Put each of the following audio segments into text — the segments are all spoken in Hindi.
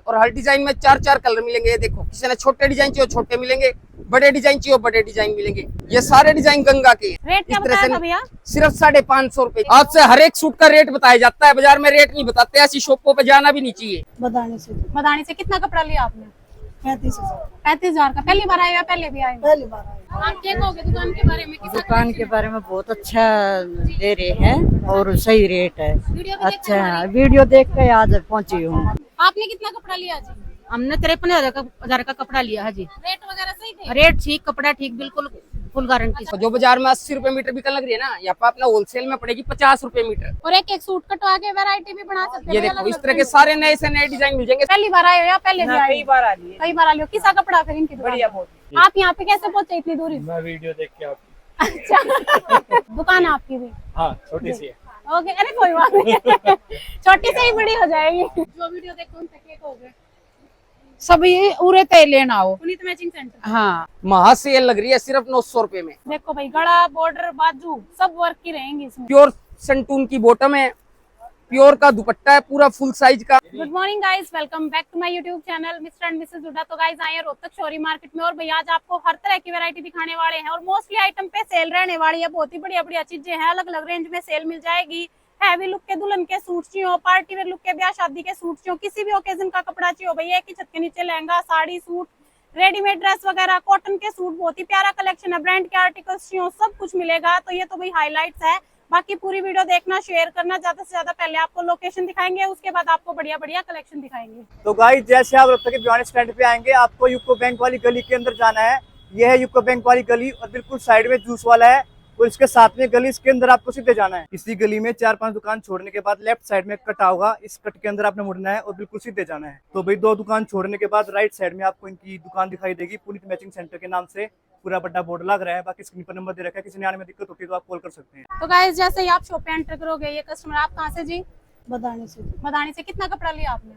और हर डिजाइन में 4-4 कलर मिलेंगे। ये देखो, किसी ने छोटे डिजाइन चाहिए छोटे मिलेंगे, बड़े डिजाइन चाहिए बड़े डिजाइन मिलेंगे। ये सारे डिजाइन गंगा के हैं। रेट क्या बताया था भैया? सिर्फ 550 रुपए। आपसे हर एक सूट का रेट बताया जाता है, बाजार में रेट नहीं बताते, ऐसी शॉपों पे जाना भी नहीं चाहिए। बदानी से कितना कपड़ा लिया आपने? 35,000। 35,000 का। पहली बार आए या पहले भी आए? पहली बार आई। आप क्या कहोगे दुकान के बारे में? दुकान के बारे में बहुत अच्छा दे रहे हैं और सही रेट है। अच्छा है, वीडियो देख के आज पहुंची हूँ। आपने कितना कपड़ा लिया जी? हमने 53,000 का कपड़ा लिया है जी। रेट वगैरह सही थे? रेट ठीक, कपड़ा ठीक, बिल्कुल फुल गारंटी। जो बाजार में 80 रुपए मीटर बिकने लग रही है ना, यहाँ पे अपना होलसेल में पड़ेगी 50 रुपए मीटर। और एक एक सूट कटवा के वैरायटी भी बना सकते हैं। ये देखो, इस तरह के सारे नए से नए डिजाइन मिल जाएंगे। पहली बार आए हो या पहले भी आए? कई बार आ रही है। कई बार आ लियो। किसा कपड़ा फिर इनकी दुकान? बढ़िया बहुत। आप यहाँ पे कैसे पहुंचे इतनी दूरी? मैं वीडियो देख के आपकी। अच्छा दुकान आपकी भी? हाँ, छोटी सी है। ओके, अरे कोई बात नहीं। छोटी से ही बड़ी हो जाएगी। जो वीडियो देखो उनसे क्या कहोगे? सब ये उरे तय लेना हो। Puneet matching centre. हाँ, महा सेल लग रही है सिर्फ 900 रुपए में। देखो भाई, गला, बॉर्डर, बाजू सब वर्क की रहेंगी इसमें। प्योर संटून की बॉटम है, प्योर का दुपट्टा है पूरा फुल साइज का। Good morning guys, welcome back to my YouTube channel mister and missus Hooda. तो गाइस आए हैं रोहतक शोरी मार्केट में और भैया आज आपको हर तरह की वैरायटी दिखाने वाले हैं और मोस्टली आइटम पे सेल रहने वाली है। बहुत ही बढ़िया बढ़िया चीजें हैं, अलग अलग रेंज में सेल मिल जाएगी। हैवी लुक के दुल्हन के सूट चाहिए, पार्टी वेयर लुक के ब्याह शादी के सूट चाहिए, किसी भी ओकेजन का कपड़ा चाहिए भैया, एक ही छत के नीचे lehenga, sari, suit, readymade dress वगैरह, कॉटन के सूट, बहुत ही प्यारा कलेक्शन है। ब्रांड के आर्टिकल्स चाहिए, सब कुछ मिलेगा। तो ये तो भाई हाईलाइट्स है, बाकी पूरी वीडियो देखना, शेयर करना। ज्यादा से ज्यादा पहले आपको लोकेशन दिखाएंगे, उसके बाद आपको बढ़िया बढ़िया कलेक्शन दिखाएंगे। तो गाइस, जैसे आप रोहतक के भिवानी स्टैंड पे आएंगे, आपको यूको बैंक वाली गली के अंदर जाना है। ये है यूको बैंक वाली गली और बिल्कुल साइड में जूस वाला है और इसके साथ में गली, इसके अंदर आपको सीधे जाना है। इसी गली में 4-5 दुकान छोड़ने के बाद लेफ्ट साइड में कट होगा, इस कट के अंदर आपने मुड़ना है और बिल्कुल सीधे जाना है। तो भाई 2 दुकान छोड़ने के बाद राइट साइड में आपको इनकी दुकान दिखाई देगी, पुनीत मैचिंग सेंटर के नाम से पूरा बड़ा बोर्ड लग रहा है। बाकी स्क्रीन पर नंबर दे रखा है, किसी ने आने में दिक्कत होती है तो आप कॉल कर सकते हैं। तो गाइस, जैसे ही आप शॉप पे एंटर करोगे, ये कस्टमर आप कहाँ से जी? बदानी से। बदानी से। कितना कपड़ा लिया आपने?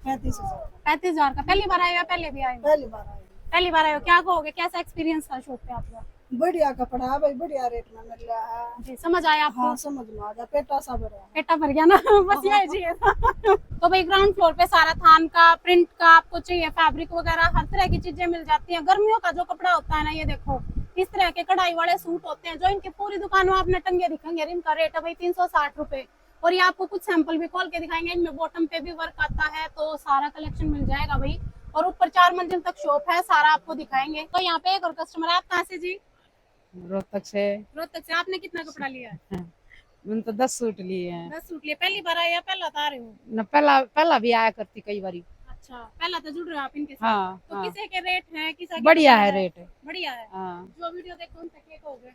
35,000। 35,000 का। पहली बार आए या पहले भी आए? पहली बार आई। पहली बार आए हो। क्या कहोगे, कैसा एक्सपीरियंस था शॉप पे आपका? बढ़िया कपड़ा है भाई, बढ़िया रेट में मिल रहा है। जी, समझ आया आपको? हाँ, समझ में आ गया, पेटा सा भरा। पेटा भर गया ना। बस ये जी। तो भाई ग्राउंड फ्लोर पे सारा थान का, प्रिंट का आपको चाहिए, फैब्रिक वगैरह हर तरह की चीजें मिल जाती हैं। गर्मियों का जो कपड़ा होता है ना, ये देखो इस तरह के कढ़ाई वाले सूट होते हैं जो इनकी पूरी दुकान में आपने टंगे दिखेंगे। इनका रेट है भाई 360 रुपए और ये आपको कुछ सैंपल भी खोल के दिखाएंगे। इनमें बॉटम पे भी वर्क आता है, तो सारा कलेक्शन मिल जाएगा भाई। और ऊपर 4 मंजिल तक शॉप है, सारा आपको दिखाएंगे। तो यहाँ पे एक और कस्टमर है, आप कहाँ से जी? रोहतक से। रोहतक से। आपने कितना कपड़ा लिया है? मैंने तो 10 सूट लिए हैं। 10 सूट लिए। पहली बार आए या पहला आ रहे हो? न पहला भी आया करती कई बारी। अच्छा, पहला तो जुड़ रहे हो आप इनके साथ। हाँ, तो हाँ। किसी के रेट है, किसी के बढ़िया है रेट रेट। बढ़िया है। हाँ, जो वीडियो देखो उनसे क्या कहोगे?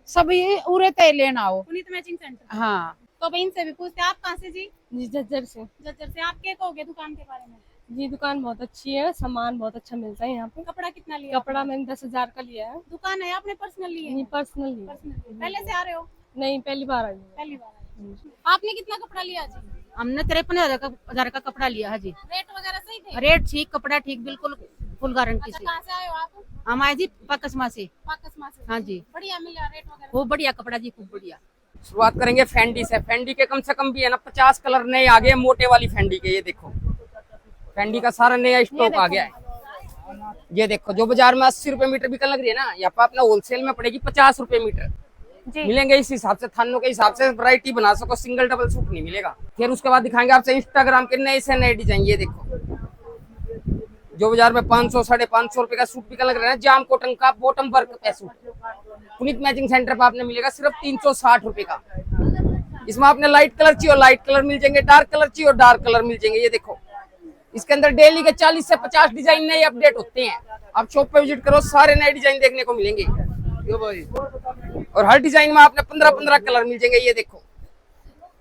सब ये उरे तय लेना हो। Puneet matching centre. हाँ तो भाई इनसे भी पूछते हैं, आप कहाँ से जी? जी, जज्जर से। जज्जर से। आप क्या कहोगे दुकान के बारे में? जी, दुकान बहुत अच्छी है, सामान बहुत अच्छा मिलता है यहाँ पे। कपड़ा कितना लिया? कपड़ा मैंने 10,000 का लिया है। दुकान है आपने पर्सनल ली है? नहीं, पर्सनल लिया। पर्सनल। पहले से आ रहे हो? नहीं, पहली बार आई हूँ। पहली बार आए। आपने कितना कपड़ा लिया जी? हमने 53,000 का कपड़ा लिया है जी। रेट वगैरह सही थे? रेट ठीक, कपड़ा ठीक, बिल्कुल फुल गारंटी अच्छा, से। कहाँ से आए हो आप? हम आए जी पाकसमा से। पाकसमा से। हाँ जी, बढ़िया मिला रेट वगैरह? खूब बढ़िया कपड़ा जी, खूब बढ़िया। शुरुआत करेंगे फेंडी से। फेंडी के कम से कम भी है ना 50 कलर नए आ गए, मोटे वाली फेंडी के। ये देखो, फेंडी का सारा नया स्टॉक आ गया है। ये देखो, जो बाजार में 80 रुपए मीटर बिकने लग रही है ना, यहाँ पे अपना होलसेल में पड़ेगी 50 रुपए मीटर। जी। मिलेंगे इस हिसाब से, थानों के हिसाब से वैरायटी बना सको, सिंगल डबल सूट नहीं मिलेगा। फिर उसके बाद दिखाएंगे आपसे इंस्टाग्राम के नए से नए डिजाइन। ये देखो, जो बाजार में 500 550 रुपए का सूट बिकने लग रहा है, जाम कॉटन का बॉटम वर्क पे सूट, पुनीत मैचिंग सेंटर पे आपने मिलेगा सिर्फ 360 रुपए का। इसमें आपने लाइट कलर चाहिए लाइट कलर मिल जाएंगे, डार्क कलर चाहिए डार्क कलर मिल जाएंगे। ये देखो, इसके अंदर डेली के 40 से 50 डिजाइन नए अपडेट होते हैं। आप शॉप पे विजिट करो, सारे नए डिजाइन देखने को मिलेंगे। और हर डिजाइन में आपने 15-15 कलर मिल जाएंगे। ये देखो,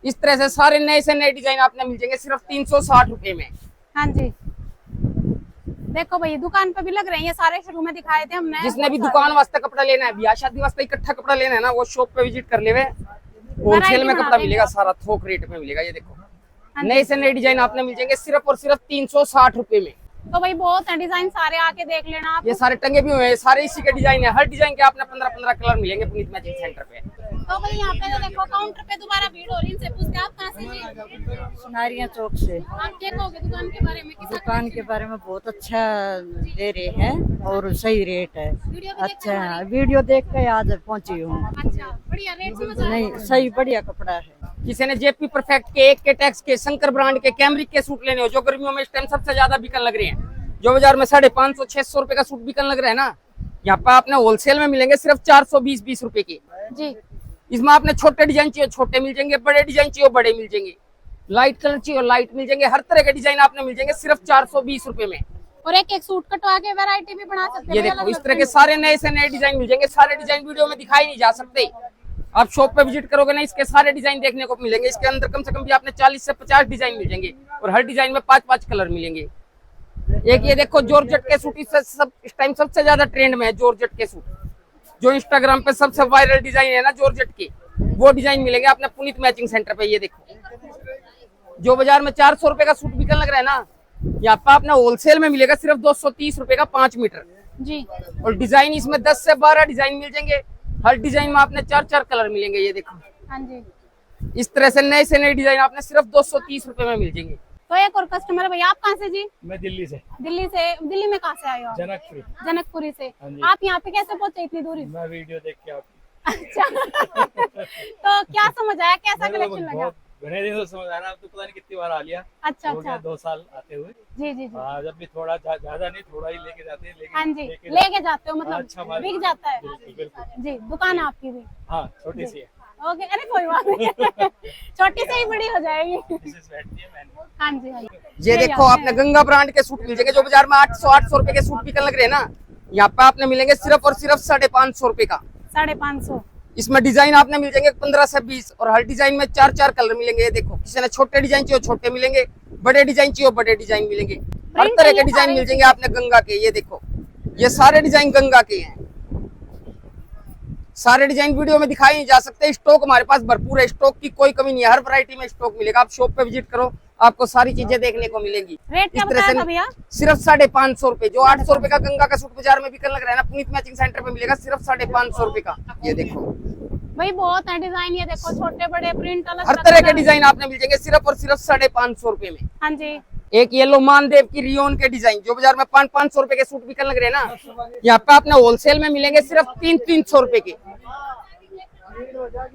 इस तरह से सारे नए से नए डिजाइन आपने मिल जाएंगे सिर्फ 360 रुपए में। हाँ जी, देखो भाई दुकान पे भी लग रहे हैं ये सारे, शुरू में दिखाए थे हमने। जिसने भी दुकान वास्ते कपड़ा लेना है, ब्याह शादी वास्ते इकट्ठा कपड़ा लेना है ना, वो शॉप पे विजिट कर ले। होलसेल में कपड़ा मिलेगा, सारा थोक रेट में मिलेगा। ये देखो, नए से नए डिजाइन आपने मिल जाएंगे सिर्फ और सिर्फ 360 रुपए में। तो भाई बहुत है डिजाइन, सारे आके देख लेना आप। ये सारे टंगे भी हुए हैं, सारे इसी के डिजाइन है। हर डिजाइन के आपने 15-15 कलर मिलेंगे पुनीत मैचिंग सेंटर पे। तो भाई यहाँ पे तो देखो काउंटर पे दोबारा भीड़ हो रही है, इनसे पूछते हैं आप कहाँ से जी? सुनारिया चौक से। आप क्या कहोगे दुकान के बारे में? दुकान के बारे में बहुत अच्छा दे रहे हैं और सही रेट है। वीडियो भी देखते अच्छा, वीडियो देख के आज पहुंची हूँ। अच्छा, बढ़िया रेट समझ आ रहा है? नहीं, सही बढ़िया कपड़ा है। किसी ने जेपी परफेक्ट के, एक के टैक्स के, शंकर ब्रांड के, कैमरिक के सूट लेने हो जो गर्मियों में इस टाइम सबसे ज्यादा बिकन लग रहे हैं, जो बाजार में 550-600 रुपए का सूट बिकन लग रहा है ना, यहाँ पे आपने होलसेल में मिलेंगे सिर्फ 420 रुपए के जी। इसमें आपने छोटे डिजाइन चाहिए छोटे मिल जाएंगे, बड़े डिजाइन चाहिए बड़े मिल जाएंगे, लाइट कलर चाहिए लाइट मिल जाएंगे, हर तरह के डिजाइन आपने मिल जाएंगे सिर्फ 420 रुपए में। और एक एक सूट कटवा के वैरायटी भी बना सकते हैं। ये देखो इस तरह के सारे नए से नए डिजाइन मिल जाएंगे। सारे डिजाइन वीडियो में दिखाई नहीं जा सकते, आप शॉप पे विजिट करोगे ना इसके सारे डिजाइन देखने को मिलेंगे। इसके अंदर कम से कम भी आपने 40 से 50 डिजाइन मिल जाएंगे और हर डिजाइन में 5-5 कलर मिलेंगे। एक ये देखो जॉर्जेट के सूट, इस टाइम सबसे ज्यादा ट्रेंड में है जॉर्जेट के सूट, जो इंस्टाग्राम पे सबसे वायरल डिजाइन है ना जॉर्जेट के, वो डिजाइन मिलेंगे आपने पुनीत मैचिंग सेंटर पे। ये देखो जो बाजार में 400 रुपए का सूट बिकन लग रहा है ना, यहाँ पे आपने होलसेल में मिलेगा सिर्फ 230 रुपए का 5 मीटर जी। और डिजाइन इसमें 10 से 12 डिजाइन मिल जाएंगे। हर डिजाइन में आपने 4-4 कलर मिलेंगे। ये देखो हाँ जी, इस तरह से नए डिजाइन आपने सिर्फ 230 रुपए में मिल जाएंगे। तो एक और कस्टमर है भैया, आप कहाँ से जी? मैं दिल्ली से। दिल्ली में कहाँ से आए हो आप? जनकपुरी। जनकपुरी से। हाँ जी। आप यहाँ पे कैसे पहुंचे इतनी दूरी? मैं वीडियो देख के आपकी। अच्छा तो क्या समझ आया, कैसा कलेक्शन लगा? बहुत घने दिन से समझ आ रहा, अब तो पता नहीं कितनी बार आ लिया। अच्छा हो गया अच्छा 2 साल आते हुए। जी जी जी। जब भी थोड़ा ज्यादा नहीं थोड़ा ही लेके जाते हैं, लेकिन हाँ जी, लेके जाते हो अच्छा मतलब माल। बिक जाता है। बिल्कुल बिल्कुल। जी, दुकान है आपकी भी? हाँ छोटी सी है, ओके, अरे कोई बात नहीं छोटी से ही बड़ी हो जाएगी। मिसेस बैठती है मैंने। हाँ जी हाँ जी। ये देखो आपने गंगा ब्रांड के सूट मिल जाएंगे, जो बाजार में 800 रुपए के सूट बिकन लग रहे हैं ना, यहाँ पे आपने मिलेंगे सिर्फ और सिर्फ 550 रुपए का। 550। इसमें डिजाइन आपने मिल जाएंगे 15 से 20 और हर डिजाइन में 4-4 कलर मिलेंगे। ये देखो किसी ने छोटे डिजाइन चाहिए छोटे मिलेंगे, बड़े डिजाइन चाहिए बड़े डिजाइन मिलेंगे, हर तरह के डिजाइन मिल जाएंगे आपने गंगा के। ये देखो ये सारे डिजाइन गंगा के हैं, सारे डिजाइन वीडियो में दिखाई नहीं जा सकते। स्टॉक हमारे पास भरपूर है, स्टॉक की कोई कमी नहीं है, हर वैरायटी में स्टॉक मिलेगा। आप शॉप पे विजिट करो, आपको सारी चीजें देखने को मिलेगी। रेट क्या इस तरह बताया था से भैया? सिर्फ 550 रुपए, जो 800 रुपए का गंगा का सूट बाजार में बिकन लग रहा है ना, पुनीत मैचिंग सेंटर पे मिलेगा सिर्फ 550 रुपए का। ये देखो भाई बहुत है डिजाइन, ये देखो छोटे बड़े प्रिंट अलग हर तरह के डिजाइन आपने मिल जाएंगे सिर्फ और सिर्फ 550 रुपए में। हाँ जी। एक येलो मानदेव की रियोन के डिजाइन, जो बाजार में 500 रुपए के सूट बिकन लग रहे हैं ना, यहाँ पे आपने होलसेल में मिलेंगे सिर्फ 300 रुपए के।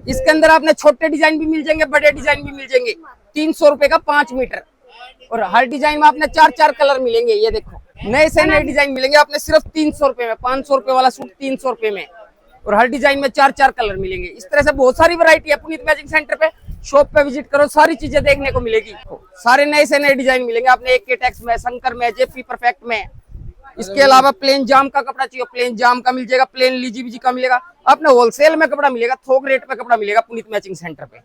इसके अंदर आपने छोटे डिजाइन भी मिल जाएंगे बड़े डिजाइन भी मिल जाएंगे। 300 रुपए का 5 मीटर और हर डिजाइन में आपने 4-4 कलर मिलेंगे। ये देखो नए से नए डिजाइन मिलेंगे आपने सिर्फ 300 रुपए में। 500 रुपए वाला सूट 300 रुपए में और हर डिजाइन में 4-4 कलर मिलेंगे। इस तरह से बहुत सारी वैरायटी है पुनीत मैचिंग सेंटर पे। शॉप पे विजिट करो, सारी चीजें देखने को मिलेगी। सारे नए से नए डिजाइन मिलेंगे आपने, एक के टैक्स में, शंकर में, जेपी परफेक्ट में। इसके अलावा प्लेन जाम का कपड़ा चाहिए प्लेन जाम का मिल जाएगा, प्लेन लीजी बीजी का मिलेगा। आपने होलसेल में कपड़ा मिलेगा, थोक रेट पे कपड़ा मिलेगा पुनीत मैचिंग सेंटर पे।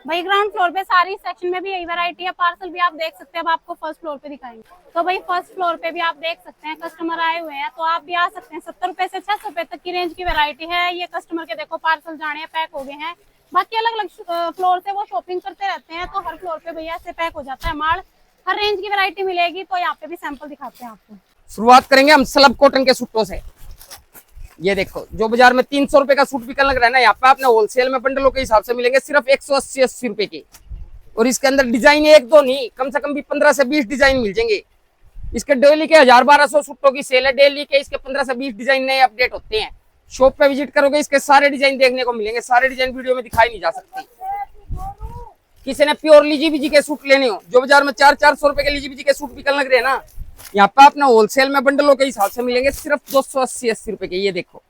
भाई ग्राउंड फ्लोर पे सारी सेक्शन में भी यही वैरायटी है, पार्सल भी आप देख सकते हैं। अब आपको फर्स्ट फ्लोर पे दिखाएंगे। तो भाई फर्स्ट फ्लोर पे भी आप देख सकते हैं, कस्टमर आए हुए हैं तो आप भी आ सकते हैं। 70 रुपए से 600 रुपए तक की रेंज की वैरायटी है। ये कस्टमर के देखो पार्सल जाने हैं, पैक हो गए हैं। बाकी अलग अलग फ्लोर से वो शॉपिंग करते रहते हैं, तो हर फ्लोर पे भैया से पैक हो जाता है माल। हर रेंज की वैरायटी मिलेगी। तो यहाँ पे भी सैंपल दिखाते हैं आपको। शुरुआत करेंगे हम स्लब कॉटन के सूटों से। ये देखो जो बाजार में 300 रुपए का सूट बिकन लग रहा है ना, यहाँ पे आपने होलसेल में बंडलों के हिसाब से मिलेंगे सिर्फ 180-80 रुपए के। और इसके अंदर डिजाइन 1-2 नहीं, कम से कम भी 15 से 20 डिजाइन मिल जाएंगे। इसके डेली के 1000-1200 सूटों की सेल है, डेली के इसके 15 से 20 डिजाइन नए अपडेट होते हैं। शॉप पे विजिट करोगे इसके सारे डिजाइन देखने को मिलेंगे। सारे डिजाइन वीडियो में दिखाई नहीं जा सकते। किसी ने प्योर लीजी बीजी के सूट लेने हो, जो बाजार में 400-400 रुपए के लीजी बीजी के सूट बिकन लग रहे हैं ना, यहाँ पे आपने होलसेल में बंडलों के हिसाब से मिलेंगे सिर्फ 280-80 रुपए के। ये देखो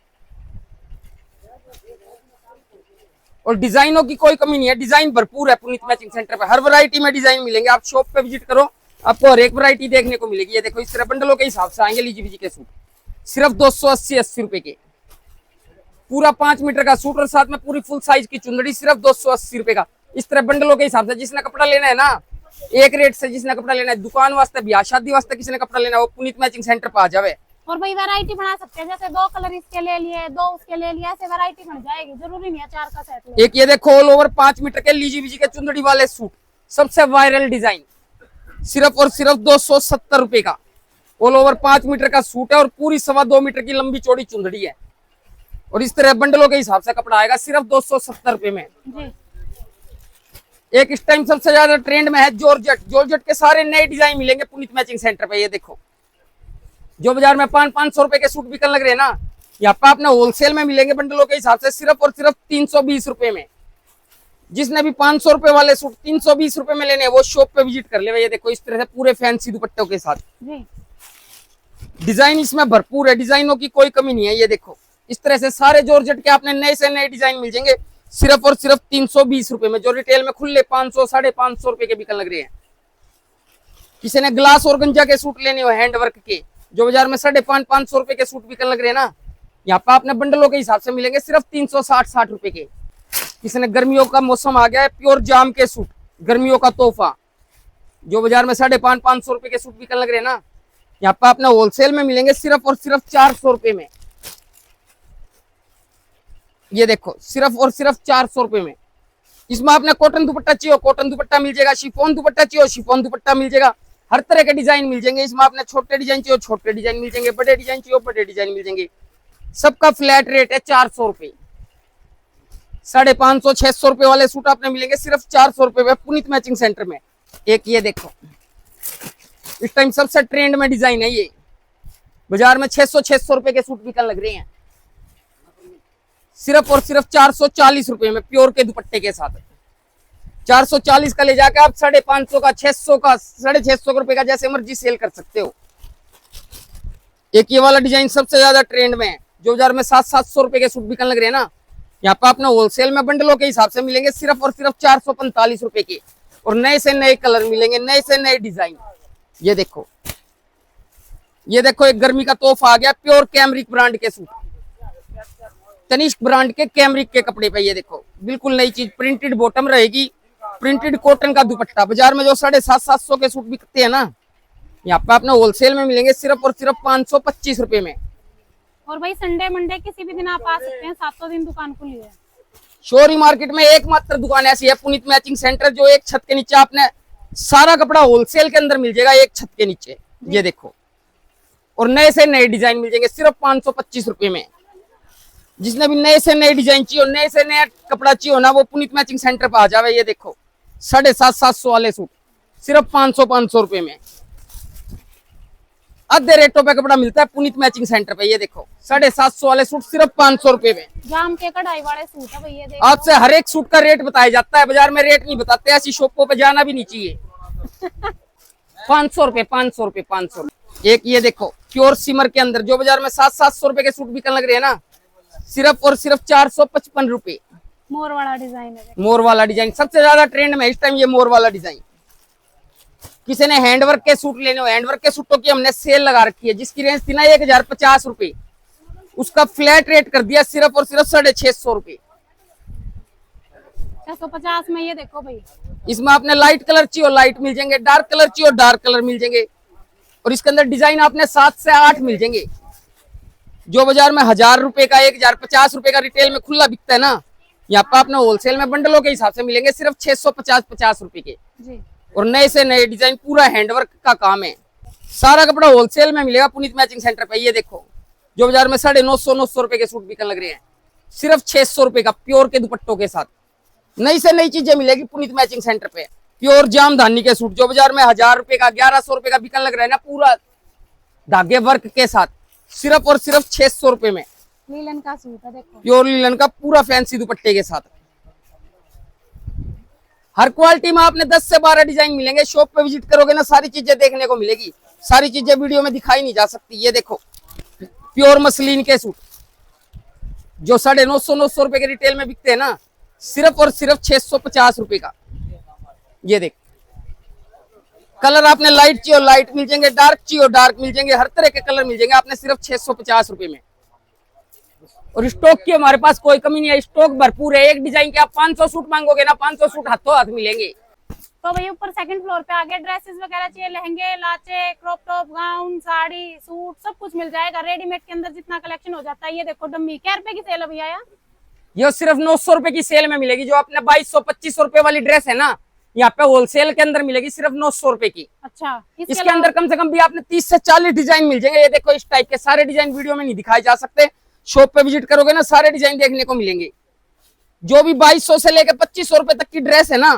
और डिजाइनों की कोई कमी नहीं है, डिजाइन भरपूर है पुनीत मैचिंग सेंटर पे। हर वैरायटी में डिजाइन मिलेंगे। आप शॉप पे विजिट करो, आपको हर एक वैरायटी देखने को मिलेगी। ये देखो इस तरह बंडलों के हिसाब से आएंगे लीजी बीजी के सूट सिर्फ 280-80 रुपए के। पूरा 5 मीटर का सूट और साथ में पूरी फुल साइज की चुंदड़ी सिर्फ 280 रुपए का। इस तरह बंडलों के हिसाब से जिसने कपड़ा लेना है ना, एक रेट से जिसने कपड़ा लेना है, दुकान वास्ते ब्याह शादी वास्ते किसी ने कपड़ा लेना है, वो पुनीत मैचिंग सेंटर पे आ जावे। और भाई वैरायटी बना सकते हैं, जैसे 2 कलर इसके ले लिए, 2 उसके ले लिए, ऐसे वैरायटी बन जाएगी। जरूरी नहीं है 4 का सेट ले। एक ये देखो ऑल ओवर 5 मीटर के लीजी बीजी के चुंदड़ी वाले सूट, सबसे वायरल डिजाइन, सिर्फ और सिर्फ 270 रुपए का। ऑल ओवर 5 मीटर का सूट है और पूरी 2.25 मीटर की लंबी चौड़ी चुंदड़ी है। और इस तरह बंडलों के हिसाब से कपड़ा आएगा सिर्फ 270 रुपए में। जी एक इस टाइम सबसे ज्यादा ट्रेंड में है जॉर्जेट। जॉर्जेट के सारे नए डिजाइन मिलेंगे पुनीत मैचिंग सेंटर पे। ये देखो, जो बाजार में 500 रुपए के सूट बिकने लग रहे हैं ना, यहाँ पे आपने होलसेल में मिलेंगे बंडलों के हिसाब से सिर्फ और सिर्फ 320 रुपए में। जिसने भी 500 रुपए वाले सूट 320 रुपए में लेने हैं, वो शॉप पे विजिट कर ले। ये देखो, इस तरह से पूरे फैंसी दुपट्टों के साथ जी डिजाइन इसमें भरपूर है, डिजाइनों की कोई कमी नहीं है। ये देखो, इस तरह से सारे जॉर्जेट के आपने नए से नए डिजाइन मिल जाएंगे सिर्फ और सिर्फ 320 रुपए में। जो रिटेल में खुले 500 550 रुपए के बिकने लग रहे हैं। किसी ने ग्लास और गंजा के सूट लेने हो हैंडवर्क के, जो बाजार में 550 रुपए के सूट बिकने लग रहे हैं ना, यहाँ पे आपने बंडलों के हिसाब से मिलेंगे सिर्फ 360 रुपए के। किसी ने गर्मियों का मौसम आ गया है, प्योर जाम के सूट, गर्मियों का तोहफा, जो बाजार में 550 रुपए के सूट बिकने लग रहे हैं ना, यहाँ पे आपने होलसेल में मिलेंगे सिर्फ और सिर्फ 400 रुपए में। ये देखो, सिर्फ और सिर्फ 400 रुपए में। इसमें आपने कॉटन दुपट्टा चाहिए कॉटन दुपट्टा मिल जाएगा, शिफॉन दुपट्टा चाहिए शिफॉन दुपट्टा मिल जाएगा। हर तरह के डिजाइन मिल जाएंगे। इसमें आपने छोटे डिजाइन चाहिए छोटे डिजाइन मिल जाएंगे, बड़े डिजाइन चाहिए बड़े डिजाइन मिल जाएंगे। सबका फ्लैट रेट है 400 रुपए। 550 600 रुपए वाले सूट आपने मिलेंगे सिर्फ 400 रुपए में पुनीत मैचिंग सेंटर में। एक ये देखो, इस टाइम सबसे ट्रेंड में डिजाइन है ये। बाजार में 600 रुपए के सूट बिकने लग रहे हैं सिर्फ और सिर्फ 440 रुपए में, प्योर के दुपट्टे के साथ। 440 का ले जाकर आप 550 का 600 का 650 रुपए का जैसे मर्जी सेल कर सकते हो। एक ये वाला डिजाइन सबसे ज्यादा ट्रेंड में है, जो बाजार में 700 रुपए के सूट बिकने लग रहे हैं ना, यहाँ पे आपने होलसेल में बंडलों के हिसाब से मिलेंगे सिर्फ और सिर्फ 445 रुपए के। और नए से नए कलर मिलेंगे, नए से नए डिजाइन। ये देखो, ये देखो, एक गर्मी का तोहफा आ गया, प्योर कैमरिक ब्रांड के सूट, तनिष्क ब्रांड के कैमरिक के कपड़े पे। ये देखो, बिल्कुल नई चीज, प्रिंटेड बॉटम रहेगी, प्रिंटेड कॉटन का दुपट्टा। बाजार में जो 750 के सूट बिकते हैं ना, यहाँ पे आपने होलसेल में मिलेंगे सिर्फ और सिर्फ 525 रुपए में। और भाई संडे मंडे किसी भी दिन आप आ सकते हैं, 7 दिन दुकान खुली है। शोरी मार्केट में एकमात्र दुकान ऐसी है पुनीत मैचिंग सेंटर, जो एक छत के नीचे आपने सारा कपड़ा होलसेल के अंदर मिल जाएगा, एक छत के नीचे। ये देखो, और नए से नए डिजाइन मिल जाएंगे सिर्फ 525 रुपए में। जिसने भी नए से नए डिजाइन चाहिए, नए से नया कपड़ा चाहिए ना, वो पुनीत मैचिंग सेंटर पर आ जावे। ये देखो, 750 वाले सूट सिर्फ 500 रुपए में। आधे रेटों पे कपड़ा मिलता है पुनीत मैचिंग सेंटर पे। ये देखो, 750 वाले सूट सिर्फ 500 रुपए में। जाम के कढ़ाई वाले सूट है भैया, देखो। आज से हर एक सूट का रेट बताया जाता है, बाजार में रेट नहीं बताते। ऐसी शॉपों पे जाना भी नहीं चाहिए। 500 रुपए 500 रुपए 500 रुपए। एक ये देखो, प्योर सिमर के अंदर, जो बाजार में 700 रुपए के सूट बिकने लग रहे हैं ना, सिर्फ और सिर्फ 455 रुपए। मोर वाला डिजाइन है, मोर वाला डिजाइन सबसे ज्यादा ट्रेंड में इस टाइम, ये मोर वाला डिजाइन। किसी ने हैंडवर्क के सूट लेने हो, हैंडवर्क के सूटों की हमने सेल लगा रखी है, जिसकी रेंज थी ना 1050 रुपए, उसका फ्लैट रेट कर दिया सिर्फ और सिर्फ 650 रुपए। 650 में। ये देखो भाई, इसमें आपने लाइट कलर चाहिए लाइट मिल जाएंगे, डार्क कलर चाहिए डार्क कलर मिल जाएंगे। और इसके अंदर डिजाइन आपने 7 से 8 मिल जाएंगे। जो बाजार में 1000 रुपए का 1050 रुपए का रिटेल में खुला बिकता है ना, यहाँ पे आपने होलसेल में बंडलों के हिसाब से मिलेंगे सिर्फ 650 रुपए के। जी और नए से नए डिजाइन, पूरा हैंडवर्क का काम है। सारा कपड़ा होलसेल में मिलेगा पुनीत मैचिंग सेंटर पे। ये देखो, जो बाजार में 950 रुपए के सूट बिकने लग रहे हैं, सिर्फ 600 रुपए का, प्योर के दुपट्टों के साथ। नई से नई चीजें मिलेगी पुनीत मैचिंग सेंटर पे। प्योर जामधानी के सूट, जो बाजार में 1000 रुपए का 1100 रुपए का बिकने लग रहा है ना, पूरा धागे वर्क के साथ, सिर्फ और सिर्फ 600 रुपए में। लीलन का सूट है, देखो, प्योर लीलन का पूरा फैंसी दुपट्टे के साथ। हर क्वालिटी में आपने 10 से 12 डिजाइन मिलेंगे। शॉप पे विजिट करोगे ना, सारी चीजें देखने को मिलेगी। सारी चीजें वीडियो में दिखाई नहीं जा सकती। ये देखो, प्योर मसलिन के सूट, जो 950 रुपए के रिटेल में बिकते हैं ना, सिर्फ और सिर्फ 650 रुपए का। ये देख, कलर आपने लाइट चाहिए लाइट मिल जाएंगे, डार्क चाहिए डार्क मिल जाएंगे, हर तरह के कलर मिल जाएंगे आपने सिर्फ 650 रुपए में। और स्टॉक की हमारे पास कोई कमी नहीं है, स्टॉक भरपूर है। एक डिजाइन के आप 500 सूट मांगोगे ना, 500 सूट हाथों हाथ मिलेंगे। तो भाई ऊपर सेकंड फ्लोर पे आगे ड्रेसेस वगैरह चाहिए, लहंगे, लाचे, crop top, gown, sari, suit, सब कुछ मिल जाएगा। रेडीमेड के अंदर जितना कलेक्शन हो जाता है। ये देखो डम्मी, क्या रुपए की सेल है भैया? ये सिर्फ 900 रुपए की सेल में मिलेगी। जो आपने 2200 2500 रुपए वाली ड्रेस है ना, यहाँ पे होलसेल के अंदर मिलेगी सिर्फ 900 रुपए की। अच्छा, इसके अंदर कम से कम भी आपने 30 से 40 डिजाइन मिल जाएंगे। ये देखो, इस टाइप के सारे डिजाइन वीडियो में नहीं दिखाए जा सकते, शॉप पे विजिट करोगे ना सारे डिजाइन देखने को मिलेंगे। जो भी 2200 से लेकर 2500 रुपए तक की ड्रेस है ना,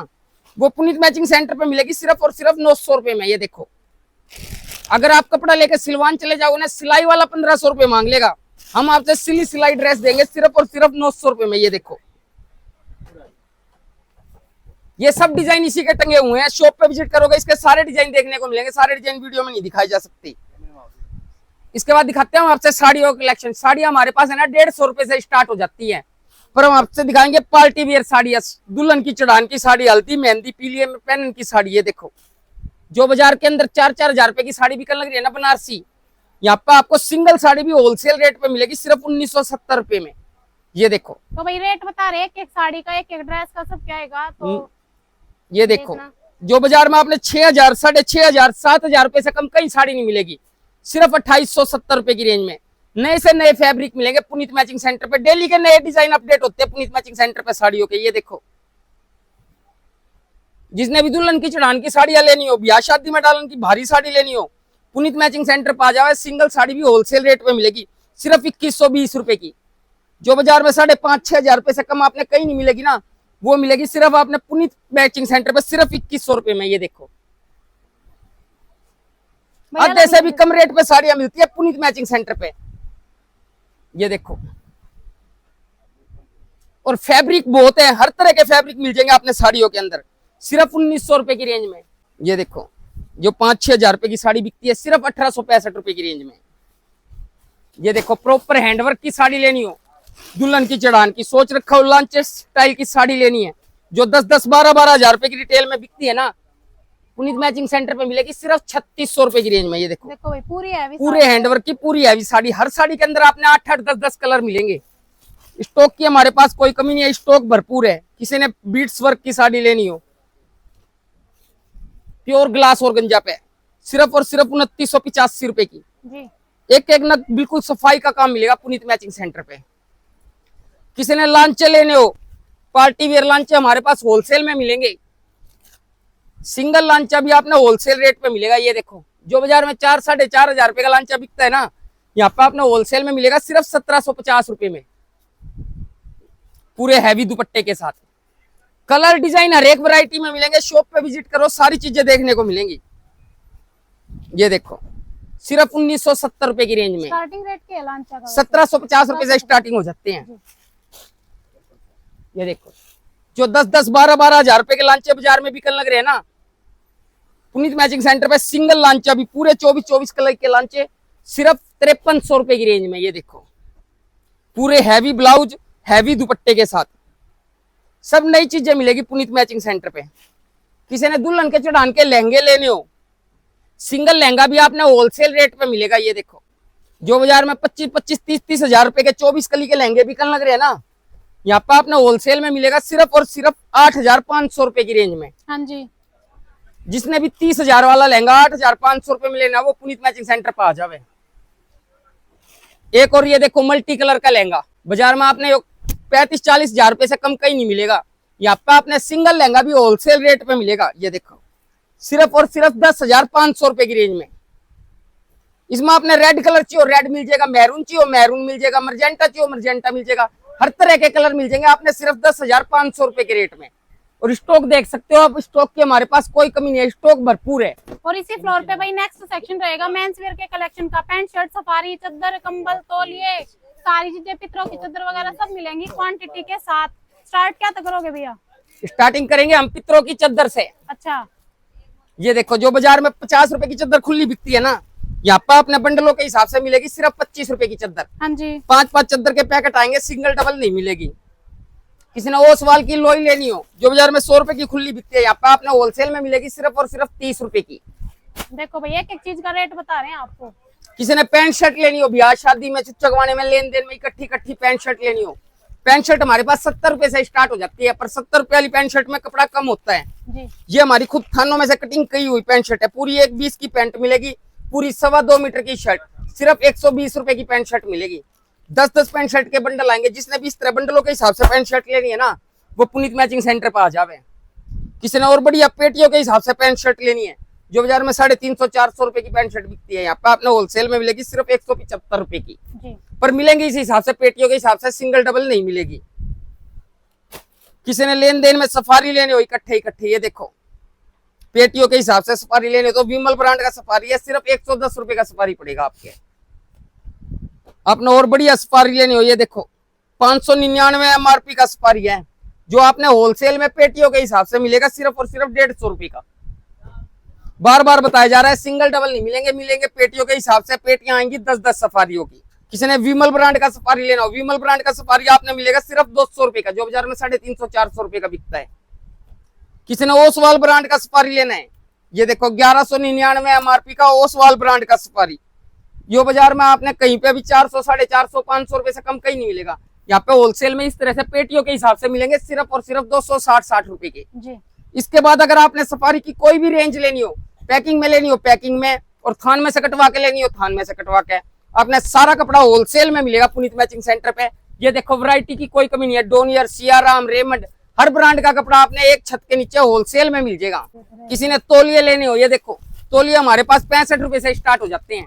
वो पुनीत मैचिंग सेंटर पे मिलेगी सिर्फ और सिर्फ 900 रुपए में। ये देखो, अगर आप कपड़ा लेकर सिलवान चले जाओगे ना, सिलाई वाला 1500 रुपए मांग लेगा, हम आपसे सिली सिलाई ड्रेस देंगे सिर्फ और सिर्फ 900 रुपए में। ये देखो, ये सब डिजाइन इसी के टंगे हुए हैं। शॉप पे विजिट करोगे इसके सारे डिजाइन देखने को मिलेंगे, सारे डिजाइन वीडियो में नहीं दिखाई जा सकती। इसके बाद दिखाते हैं आपसे साड़ियों का कलेक्शन। साड़ी हमारे पास है ना 150 रुपए से स्टार्ट हो जाती है, पर हम आपसे दिखाएंगे पार्टी वेयर साड़ी, दुल्हन की चढ़ान की साड़ी, हल्दी मेहंदी पीली पहनन की साड़ी। ये देखो, जो बाजार के अंदर 4-4 हजार रुपए की साड़ी बिकने लग रही है ना बनारसी, यहाँ पे आपको सिंगल साड़ी भी होलसेल रेट पे मिलेगी सिर्फ 1970 रुपए में। ये देखो, तो भाई रेट बता रहे हैं, एक साड़ी का एक ड्रेस का सब क्या आएगा। तो ये देखो, जो बाजार में आपने 6000, 6500, 7000 रुपए से कम कहीं साड़ी नहीं मिलेगी, सिर्फ 2870 रुपए की रेंज में नए से नए फैब्रिक मिलेंगे पुनीत मैचिंग सेंटर पे। डेली के नए डिजाइन अपडेट होते हैं पुनीत मैचिंग सेंटर पे साड़ियों के। ये देखो, जिसने भी दुल्हन की चढ़ान की साड़ियां लेनी हो, ब्याह शादी में डालन की भारी साड़ी लेनी हो, पुनीत मैचिंग सेंटर पर आ जाओ। सिंगल साड़ी भी होलसेल रेट पे मिलेगी सिर्फ 2120 रुपए की। जो बाजार में 5,500-6 हजार रुपए से कम आपने कहीं नहीं मिलेगी ना, वो मिलेगी सिर्फ आपने पुनीत मैचिंग सेंटर पे सिर्फ 2100 रुपए में। ये देखो, आधे से भी कम रेट पे साड़ियां मिलती है पुनीत मैचिंग सेंटर पे। ये देखो, और फैब्रिक बहुत है, हर तरह के फैब्रिक मिल जाएंगे आपने साड़ियों के अंदर सिर्फ 1900 रुपए की रेंज में। ये देखो, जो 5-6 हजार रुपए की साड़ी बिकती है सिर्फ 1865 रुपए की रेंज में। ये देखो, प्रॉपर हैंडवर्क की साड़ी लेनी हो, दुल्हन की चढ़ान की सोच रखा हो, लॉन्च स्टाइल की साड़ी लेनी है, जो 10-10, 12-12 हजार रुपए की रिटेल में बिकती है ना, पुनीत मैचिंग सेंटर पे मिलेगी सिर्फ 3600 रुपए की रेंज में। ये देखो, देखो भाई, पूरी हैवी, पूरे हैंडवर्क की पूरी हैवी साड़ी। हर साड़ी के अंदर आपने 8-8, 10-10 कलर मिलेंगे। स्टॉक की हमारे पास कोई कमी नहीं है, स्टॉक भरपूर है। किसी ने बीट्स वर्क की साड़ी लेनी हो, प्योर ग्लास और गंजा पे, सिर्फ और सिर्फ 2985 रुपए की जी। एक एक नग बिल्कुल सफाई का काम मिलेगा पुनीत मैचिंग सेंटर पे। किसी ने लांचे लेने हो, पार्टी वेयर लांचे हमारे पास होलसेल में मिलेंगे। सिंगल लांचा भी आपने होलसेल रेट पे मिलेगा। ये देखो, जो बाजार में 4-4.5 हजार रुपए का लांचा बिकता है ना, यहाँ पे आपने होलसेल में मिलेगा सिर्फ 1750 रुपए में, पूरे हैवी दुपट्टे के साथ। कलर डिजाइन हर एक वैरायटी में मिलेंगे। शॉप पे विजिट करो, सारी चीजें देखने को मिलेंगी। ये देखो, सिर्फ 1970 रुपए की रेंज में स्टार्टिंग रेट के लांचा का 1750 रुपए से स्टार्टिंग हो जाते हैं। ये देखो, जो 10-10, 12-12 हजार रुपए के लांचे बाजार में बिकने लग रहे हैं ना, पुनीत मैचिंग सेंटर पे सिंगल लांचा भी पूरे 24-24 कलर के लांचे सिर्फ 5300 रुपए की रेंज में। ये देखो, पूरे हैवी ब्लाउज, हैवी दुपट्टे के साथ सब नई चीजें मिलेगी पुनीत मैचिंग सेंटर पे। किसी ने दुल्हन के चढ़ान के लहंगे लेने हो, सिंगल लहंगा भी आपने होलसेल रेट पे मिलेगा। ये देखो, जो बाजार में 25-25, 30-30 हजार रुपए के 24 कली के लहंगे बिकने लग रहे हैं ना, यहाँ पे आपने होलसेल में मिलेगा सिर्फ और सिर्फ 8500 रुपए की रेंज में। हाँ जी। जिसने भी 30 हजार वाला लहंगा 8500 रुपए में लेना, वो पुनीत मैचिंग सेंटर पर आ जावे। एक और ये देखो, मल्टी कलर का लहंगा बाजार में आपने 35-40 हजार रुपए से कम कहीं नहीं मिलेगा। यहाँ पे आपने सिंगल लहंगा भी होलसेल रेट पे मिलेगा। ये देखो, सिर्फ और सिर्फ 10,500 रुपए की रेंज में। इसमें आपने रेड कलर चाहिए, रेड मिल जाएगा, मैरून चाहिए, मैरून मिल जाएगा, मर्जेंटा चाहिए, मर्जेंटा मिल जाएगा, हर तरह के कलर मिल जाएंगे आपने सिर्फ 10,500 रुपए के रेट में। और स्टॉक देख सकते हो आप, स्टॉक की हमारे पास कोई कमी नहीं है, स्टॉक भरपूर है। और इसी फ्लोर पे भाई नेक्स्ट सेक्शन रहेगा मेंस वेयर के कलेक्शन का। पैंट शर्ट, सफारी, चादर, कंबल, तौलिए, सारी चीजें, पितरों की चादर वगैरह सब मिलेंगी क्वांटिटी के साथ। स्टार्ट क्या तक करोगे भैया? स्टार्टिंग करेंगे हम पितरों की चादर से। अच्छा, ये देखो, जो बाजार में 50 रुपए की चादर खुली बिकती है ना, यहाँ पर अपने बंडलों के हिसाब से मिलेगी सिर्फ 25 रुपए की चादर। हाँ जी। 5-5 चादर के पैकेट आएंगे, सिंगल डबल नहीं मिलेगी। किसी ने ओसवाल की लोई लेनी हो, जो बाजार में 100 रुपए की खुली बिकती है, यहाँ पे आपने होलसेल में मिलेगी सिर्फ और सिर्फ 30 रुपए की। देखो भाई, एक एक चीज का रेट बता रहे हैं आपको। किसी ने पैंट शर्ट लेनी हो, ब्याह शादी में, चुचकवाने में, लेन देन में इकट्ठी पैंट शर्ट लेनी हो, पैंट शर्ट हमारे पास 70 रुपए से स्टार्ट हो जाती है। पर 70 रुपए वाली पैंट शर्ट में कपड़ा कम होता है जी। ये हमारी खुद थानों में से कटिंग की हुई पैंट शर्ट है। पूरी 1.20 की पैंट मिलेगी, पूरी 2.25 मीटर की शर्ट सिर्फ 120 रुपए की पैंट शर्ट मिलेगी। 10-10 पैंट शर्ट के बंडल आएंगे। जिसने भी इस तरह बंडलों के हिसाब से पैंट शर्ट लेनी है ना, वो पुनीत मैचिंग सेंटर पर आ जावे। किसी ने और बढ़िया पेटियों के हिसाब से पैंट शर्ट लेनी है, जो बाजार में 350-400 रुपए की पैंट शर्ट बिकती है, यहाँ पे आपने होलसेल में मिलेगी सिर्फ 175 रुपए की। जी पर मिलेंगी इस हिसाब से, पेटियों के हिसाब से, सिंगल डबल नहीं मिलेगी। किसी ने लेन देन में सफारी लेने हो इकट्ठे, ये देखो पेटियों के हिसाब से सफारी लेने तो विमल ब्रांड का सफारी है, सिर्फ 110 रुपए का सफारी पड़ेगा आपके। आपने और बढ़िया सफारी लेनी हो, ये देखो 599 MRP का सफारी है, जो आपने होलसेल में पेटियों के हिसाब से मिलेगा सिर्फ और सिर्फ 150 रुपए का। बार बार बताया जा रहा है सिंगल डबल नहीं मिलेंगे, मिलेंगे पेटियों के हिसाब से। पेटियां आएंगी 10-10 सफारियों की। किसी ने विमल ब्रांड का सफारी लेना हो, विमल ब्रांड का सफारी आपने मिलेगा सिर्फ 200 रुपए का, जो बाजार में 350-400 रुपए का बिकता है। किसी ने ओसवाल ब्रांड का सफारी लेना है, ये देखो 1199 MRP का ओसवाल ब्रांड का सफारी, जो बाजार में आपने कहीं पे भी 400, 450, 500 रुपए से कम कहीं नहीं मिलेगा। यहाँ पे होलसेल में इस तरह से पेटियों के हिसाब से मिलेंगे सिर्फ और सिर्फ 260-60 रुपए के। जी इसके बाद अगर आपने सफारी की कोई भी रेंज लेनी हो, पैकिंग में लेनी हो पैकिंग में, और थान में से कटवा के लेनी हो थान में से कटवा के, आपने सारा कपड़ा होलसेल में मिलेगा पुनीत मैचिंग सेंटर पे। ये देखो वैरायटी की कोई कमी नहीं है, डोनियर, सियाराम, रेमंड, हर ब्रांड का कपड़ा आपने एक छत के नीचे होलसेल में मिल जाएगा। किसी ने तौलिए लेने हो, ये देखो तौलिए हमारे पास 65 रुपए से स्टार्ट हो जाते हैं,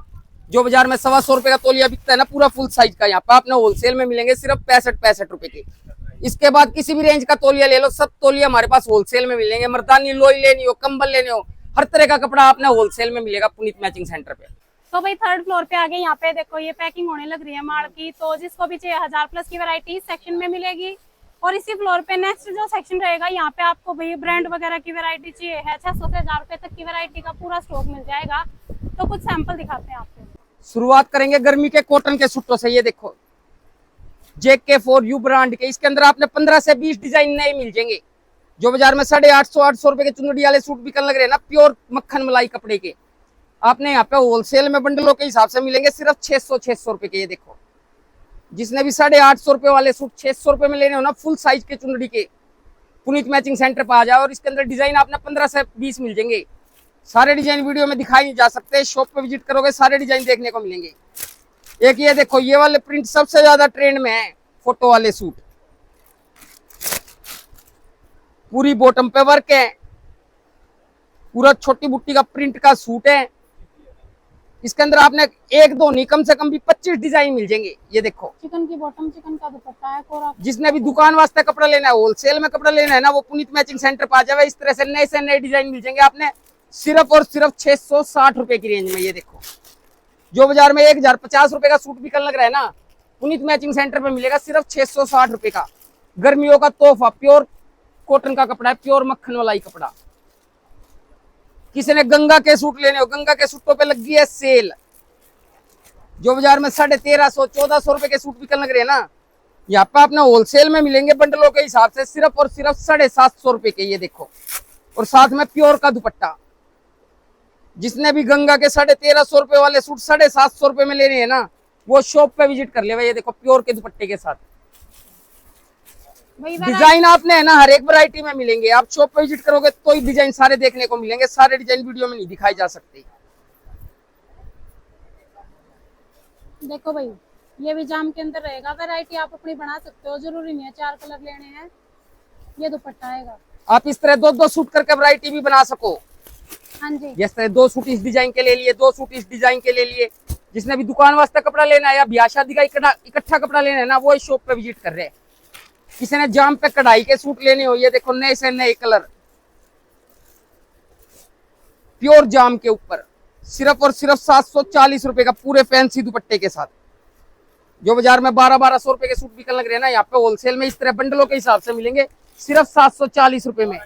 जो बाजार में 125 रुपए का तौलिया बिकता है ना पूरा फुल साइज का, यहाँ पे आपने होलसेल में मिलेंगे सिर्फ 65 रुपए के। इसके बाद किसी भी रेंज का तौलिया ले लो, सब तौलिया हमारे पास होलसेल में मिलेंगे। मर्दानी लोई लेनी हो, कंबल लेने हो, हर तरह का कपड़ा आपने होलसेल में मिलेगा पुनीत मैचिंग सेंटर पे। तो भाई थर्ड फ्लोर पे आ गए, यहाँ पे देखो ये पैकिंग होने लग रही है माल की, तो जिसको भी चाहिए 1000+ की वैरायटी इस सेक्शन में मिलेगी। और इसी फ्लोर पे नेक्स्ट जो सेक्शन रहेगा, यहाँ पे आपको भाई ब्रांड वगैरह की वैरायटी चाहिए है, 600 से 1000 रुपए तक की वैरायटी का पूरा स्टॉक मिल जाएगा। तो कुछ सैंपल दिखाते हैं आपको। शुरुआत करेंगे गर्मी के कॉटन के सूटों से, ये देखो JK4U ब्रांड के, इसके अंदर आपने 15 से 20 डिजाइन नए मिल जाएंगे, जो बाजार में 850 रुपए के चुनरी वाले सूट बिकने लग रहे हैं ना, प्योर मक्खन मलाई कपड़े के, आपने यहाँ पे होलसेल में बंडलों के हिसाब से मिलेंगे सिर्फ 600 रुपए के। ये देखो जिसने भी 850 रुपए वाले सूट 600 रुपए में लेने हो ना, फुल साइज के चुनरी के, पुनीत मैचिंग सेंटर पर आ जाओ। और इसके अंदर डिजाइन आपने 15 से 20 मिल जाएंगे। सारे डिजाइन वीडियो में दिखाई नहीं जा सकते, शॉप पे विजिट करोगे सारे डिजाइन देखने को मिलेंगे। एक ये देखो ये वाले प्रिंट सबसे ज्यादा ट्रेंड में है, फोटो वाले सूट, पूरी बॉटम पे वर्क है, पूरा छोटी बुट्टी का प्रिंट का सूट है। इसके अंदर आपने एक दो नहीं कम से कम भी 25 डिजाइन मिल जाएंगे। ये देखो चिकन की बॉटम, चिकन का दुपट्टा है, कोरा। जिसने भी दुकान वास्ते कपड़ा लेना है, होलसेल में कपड़ा लेना है ना, वो पुनीत मैचिंग सेंटर पर आ जाए। इस तरह से नए डिजाइन मिल जाएंगे आपने सिर्फ और सिर्फ 660 रुपए की रेंज में। ये देखो जो बाजार में 1050 रुपए का सूट बिकने लग रहा है ना, पुनीत मैचिंग सेंटर पे मिलेगा सिर्फ 660 रुपए का। गर्मियों का तोहफा, प्योर कॉटन का कपड़ा है, प्योर मक्खन वाला ही कपड़ा। किसी ने गंगा के सूट लेने हो, गंगा के सूटों पे लगी है सेल, जो बाजार में 1350-1400 रुपए के सूट बिकने लग रहे हैं ना, यहाँ पे आपने होलसेल में मिलेंगे बंडलों के हिसाब से सिर्फ और सिर्फ 750 रुपए के। ये देखो, और साथ में प्योर का दुपट्टा। जिसने भी गंगा के 1350 रुपए वाले सूट 750 रुपए में लेने हैं ना, वो शॉप पे विजिट कर ले। ये देखो प्योर के दुपट्टे के साथ डिजाइन आपने है ना हर एक वैरायटी में मिलेंगे। आप शॉप पे विजिट करोगे तो ही डिजाइन सारे देखने को मिलेंगे, सारे डिजाइन वीडियो में नहीं दिखाई जा सकते। देखो भाई ये भी जाम के अंदर रहेगा, वैरायटी आप अपनी बना सकते हो, जरूरी नहीं है 4 कलर लेने हैं। ये दुपट्टा आएगा, आप इस तरह 2-2 सूट करके वैरायटी भी बना सको। हाँ जी, जैसे 2 सूट इस डिजाइन के ले लिए, 2 सूट इस डिजाइन के ले लिए। जिसने भी दुकान वास्ते कपड़ा लेना है या ब्याह शादी का इकट्ठा कपड़ा लेना है ना, वो इस शॉप पे विजिट कर रहे हैं। किसी ने जाम पे कढ़ाई के सूट लेने हो, ये देखो नए से नए कलर, प्योर जाम के ऊपर सिर्फ और सिर्फ 740 रुपए का पूरे फैंसी दुपट्टे के साथ। जो बाजार में 1200 रुपए के सूट बिकने लग रहे हैं ना, यहाँ पे होलसेल में इस तरह बंडलों के हिसाब से मिलेंगे सिर्फ 740 रुपए में।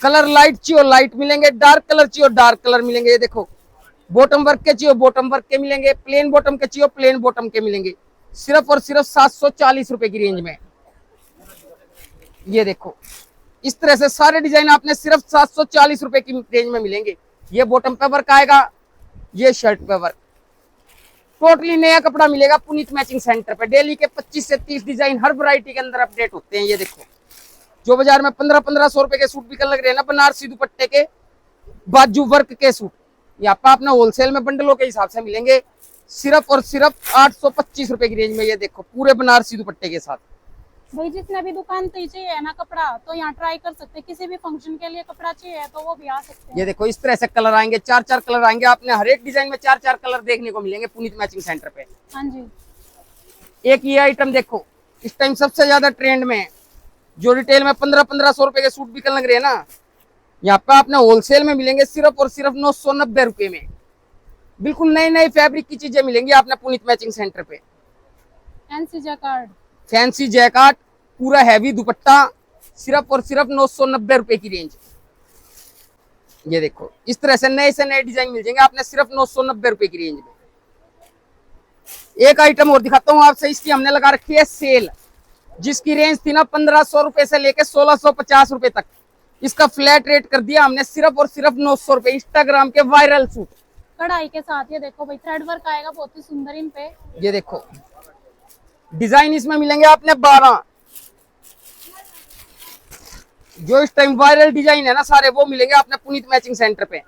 कलर लाइट चाहिए लाइट मिलेंगे, डार्क कलर चाहिए डार्क कलर मिलेंगे। ये देखो बॉटम वर्क के चाहिए बॉटम वर्क के मिलेंगे, प्लेन बॉटम के चाहिए प्लेन बॉटम के मिलेंगे, सिर्फ और सिर्फ 740 रुपए की रेंज में। ये देखो इस तरह से सारे डिजाइन आपने सिर्फ 740 रुपए की रेंज में मिलेंगे। ये बॉटम पे वर्क आएगा, ये शर्ट पे वर्क, टोटली नया कपड़ा मिलेगा पुनीत मैचिंग सेंटर पे। डेली के 25 से 30 डिजाइन हर वैरायटी के अंदर अपडेट होते हैं। ये देखो जो बाजार में 1500 रुपए के सूट बिकने लग रहे हैं ना, बनारसी दुपट्टे के बाजू वर्क के सूट, यहाँ पे आपने होलसेल में बंडलों के हिसाब से मिलेंगे सिर्फ और सिर्फ 825 रुपए की रेंज में। ये देखो पूरे बनारसी दुपट्टे के साथ भाई जिसने भी दुकान पे चाहिए ना कपड़ा तो यहाँ ट्राई कर सकते हैं, किसी भी फंक्शन के लिए कपड़ा चाहिए तो वो भी आ सकते हैं। ये देखो इस तरह से कलर आएंगे, 4-4 कलर आएंगे, आपने हर एक डिजाइन में 4-4 कलर देखने को मिलेंगे पुनीत मैचिंग सेंटर पे। हाँ जी, एक ये आइटम देखो इस टाइम सबसे ज्यादा ट्रेंड में है, जो रिटेल में 1500 रुपए के सूट बिकने लग रहे हैं ना, यहाँ पे आपने होलसेल में मिलेंगे सिर्फ और सिर्फ 990 रुपए में। बिल्कुल नई नई फैब्रिक की चीजें मिलेंगी आपने पुनीत मैचिंग सेंटर पे। फैंसी जैकार्ड, फैंसी जैकार्ड, पूरा हैवी दुपट्टा, सिर्फ और सिर्फ 990 रुपए की रेंज। ये देखो इस तरह से नए डिजाइन मिल जाएंगे आपने सिर्फ 990 रुपए की रेंज में। एक आइटम और दिखाता हूँ आपसे, इसकी हमने लगा रखी है सेल, जिसकी रेंज थी ना 1500 रुपए से लेके 1650 रुपए तक। इसका फ्लैट रेट कर दिया हमने सिर्फ और सिर्फ 900 रुपए। इंस्टाग्राम के वायरल सूट कढ़ाई के साथ, ये देखो भाई थ्रेड वर्क आएगा बहुत ही सुंदर इन पे। ये देखो डिजाइन इसमें मिलेंगे आपने 12, जो इस टाइम वायरल डिजाइन है ना सारे वो मिलेंगे आपने पुनीत मैचिंग सेंटर पे।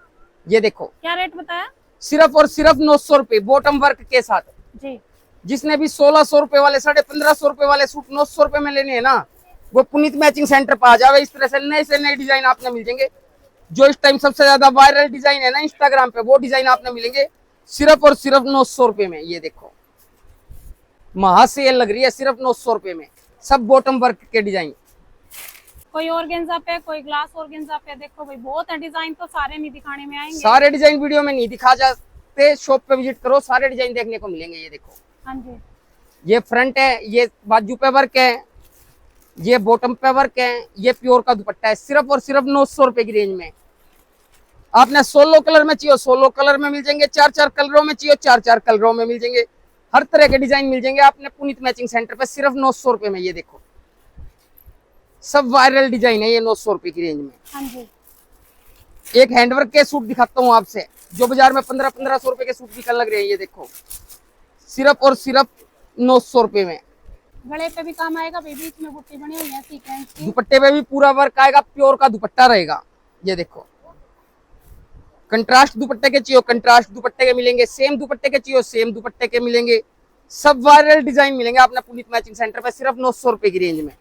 ये देखो क्या रेट बताया? सिर्फ और सिर्फ 900 रुपए बॉटम वर्क के साथ। जी, जिसने भी 1600 रुपए वाले 1550 रुपए वाले सूट 900 रुपए में लेने हैं ना, वो पुनीत मैचिंग सेंटर पर आ जावे। इस तरह से नए डिजाइन आपने मिल जाएंगे, जो इस टाइम सबसे ज्यादा वायरल डिजाइन है ना इंस्टाग्राम पे, वो डिजाइन आपने मिलेंगे सिर्फ और सिर्फ 900 रुपए में। ये देखो महा सेल लग रही है सिर्फ 900 रुपए में, सब बॉटम वर्क के डिजाइन। कोई ऑर्गेन्जा पे, कोई ग्लास ऑर्गेन्जा पे, देखो भाई बहुत है डिजाइन, तो सारे नहीं दिखाने में आएंगे। सारे डिजाइन वीडियो में नहीं दिखा जाते, शॉप पे विजिट करो, सारे डिजाइन देखने को मिलेंगे। ये देखो हाँ जी, ये फ्रंट है, ये बाजू पे वर्क है, ये बॉटम पे वर्क है, ये प्योर का दुपट्टा है, सिर्फ और सिर्फ 900 रुपए की रेंज में। आपने 16 कलर में चाहिए 16 कलर में मिल जाएंगे, 4-4 कलरों में चाहिए 4-4 कलरों में मिल जाएंगे, हर तरह के डिजाइन मिल जाएंगे आपने पुनीत मैचिंग सेंटर पे सिर्फ 900 रुपए में। ये देखो सब वायरल डिजाइन है ये 900 रुपए की रेंज में। हाँ जी, एक हैंडवर्क के सूट दिखाता हूँ आपसे, जो बाजार में 1500 रुपए के सूट बिकने लग रहे हैं। ये देखो सिर्फ और सिर्फ 900 रुपए में। गले पे भी काम आएगा भाई, बीच में बुट्टी बनी हुई है सीक्वेंस की। दुपट्टे पे भी पूरा वर्क आएगा, प्योर का दुपट्टा रहेगा। ये देखो कंट्रास्ट दुपट्टे के चाहिए कंट्रास्ट दुपट्टे के मिलेंगे, सेम दुपट्टे के चाहिए सेम दुपट्टे के मिलेंगे, सब वायरल डिजाइन मिलेंगे आपने पुनीत मैचिंग सेंटर पे सिर्फ 900 रुपए की रेंज में।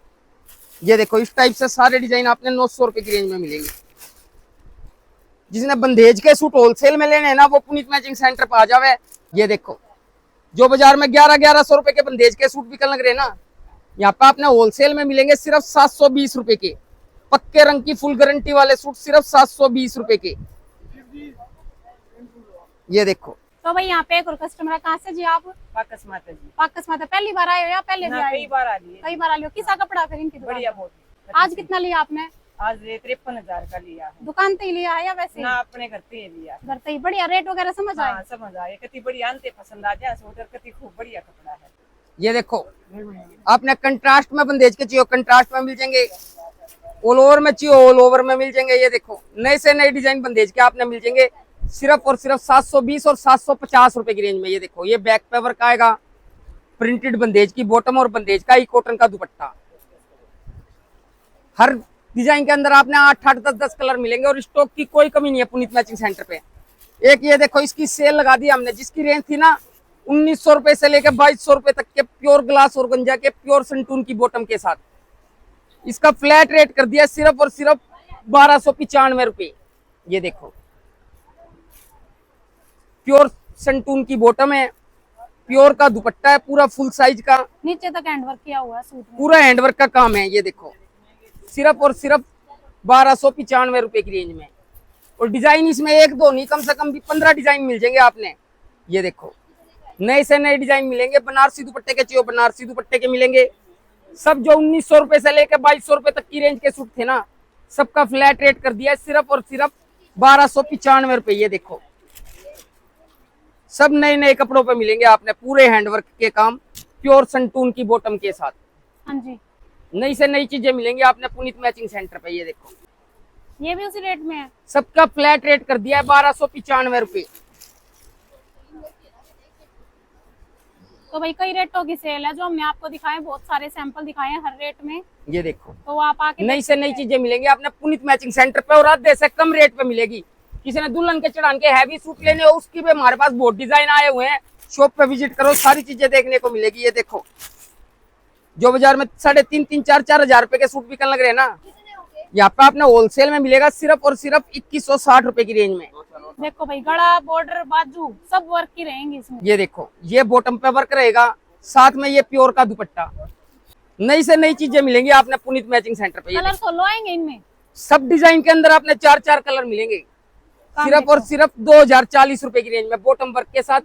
ये देखो इस टाइप से सारे डिजाइन आपने 900 रुपए की रेंज में मिलेंगे। जिसने बंदेज के सूट होलसेल में लेने हैं ना, वो पुनीत मैचिंग सेंटर पे आ जावे। ये देखो जो बाजार में 1100 रुपए के बंदेज के सूट बिकने लग रहे हैं ना, यहाँ पे आपने होलसेल में मिलेंगे सिर्फ 720 रुपए के। पक्के रंग की फुल गारंटी वाले सूट सिर्फ 720 रुपए के। ये देखो तो भाई यहाँ पे एक और कस्टमर है, कहाँ से जी आप? पाकस माता जी। पाकस माता, पहली बार आए हो या पहले भी आए? कई बार आ रही है। कई बार आ लियो। किसा कपड़ा फिर इनकी दुकान? बढ़िया बहुत। आज कितना लिया आपने? आज 53,000 का लिया है। दुकान पे ही लिया है या वैसे? ना अपने घर पे ही लिया। घर पे ही। बढ़िया रेट वगैरह समझ आए? हाँ समझ आए, कति बढ़िया आनते पसंद आ जाए, सोटर कति खूब बढ़िया कपड़ा है। ये देखो आपने कंट्रास्ट में बंदेज के चाहिए कंट्रास्ट में मिल जाएंगे, ऑल ओवर में चाहिए ऑल ओवर में मिल जाएंगे। ये देखो नए से नए डिजाइन बंदेज के आपने मिल जाएंगे सिर्फ और सिर्फ 720 और 750 रुपए की रेंज में। ये देखो ये बैक पे वर्क आएगा, प्रिंटेड बंदेज की बॉटम और बंदेज का ही कॉटन का दुपट्टा। हर डिजाइन के अंदर आपने 8-8, 10-10 कलर मिलेंगे और स्टॉक की कोई कमी नहीं है पुनीत मैचिंग सेंटर पे। एक ये देखो इसकी सेल लगा दी हमने, जिसकी रेंज थी ना 1900 रुपए से लेकर 2200 रुपए तक के, प्योर ग्लास और गंजा के प्योर संटून की बॉटम के साथ। इसका फ्लैट रेट कर दिया सिर्फ और सिर्फ 1295 रुपए। ये देखो प्योर संटून की बॉटम है, प्योर का दुपट्टा है पूरा फुल साइज का, नीचे तक हैंडवर्क किया हुआ है सूट में। पूरा हैंडवर्क का काम है। ये देखो सिर्फ और सिर्फ 1295 रुपए की रेंज में। और डिजाइन इसमें एक दो नहीं, कम से कम भी 15 डिजाइन मिल जाएंगे आपने। ये देखो नए से नए डिजाइन मिलेंगे, बनारसी दुपट्टे के चाहिए बनारसी दुपट्टे के मिलेंगे। सब जो 1900 रुपए से लेकर 2200 रुपए तक की रेंज के सूट थे ना, सबका फ्लैट रेट कर दिया है सिर्फ और सिर्फ 1295 रुपए। ये देखो सब नए नए कपड़ों पे मिलेंगे आपने, पूरे हैंडवर्क के काम, प्योर संटून की बॉटम के साथ। हाँ जी, नई से नई चीजें मिलेंगी आपने पुनीत मैचिंग सेंटर पे। ये देखो ये भी उसी रेट में है? सबका फ्लैट रेट कर दिया है 1295 रुपए। तो भाई कई रेटों की सेल है, जो हमने आपको दिखाए, बहुत सारे सैंपल दिखाए हैं हर रेट में। ये देखो तो आप आके नई से नई चीजें मिलेंगी आपने पुनीत मैचिंग सेंटर पे, और आधे से कम रेट पे मिलेगी। किसी ने दुल्हन के चढ़ान के हैवी सूट लेने हो, उसकी भी हमारे पास बहुत डिजाइन आए हुए हैं। शॉप पे विजिट करो, सारी चीजें देखने को मिलेगी। ये देखो जो बाजार में 3,500 4,000 हजार रुपए के सूट बिकने लग रहे हैं ना, यहाँ पे आपने होलसेल में मिलेगा सिर्फ और सिर्फ 2160 रुपए की रेंज में। देखो भाई, गला, बॉर्डर, बाजू सब वर्क की रहेंगी इसमें। ये देखो, ये बॉटम पे वर्क रहेगा, साथ में ये प्योर का दुपट्टा। नई से नई चीजें मिलेंगी आपने पुनीत मैचिंग सेंटर पे। ये कलर तो लो आएंगे इनमें, सब डिजाइन के अंदर आपने 4 कलर मिलेंगे, सिर्फ और सिर्फ 2040 रुपए की रेंज में। बॉटम वर्क के साथ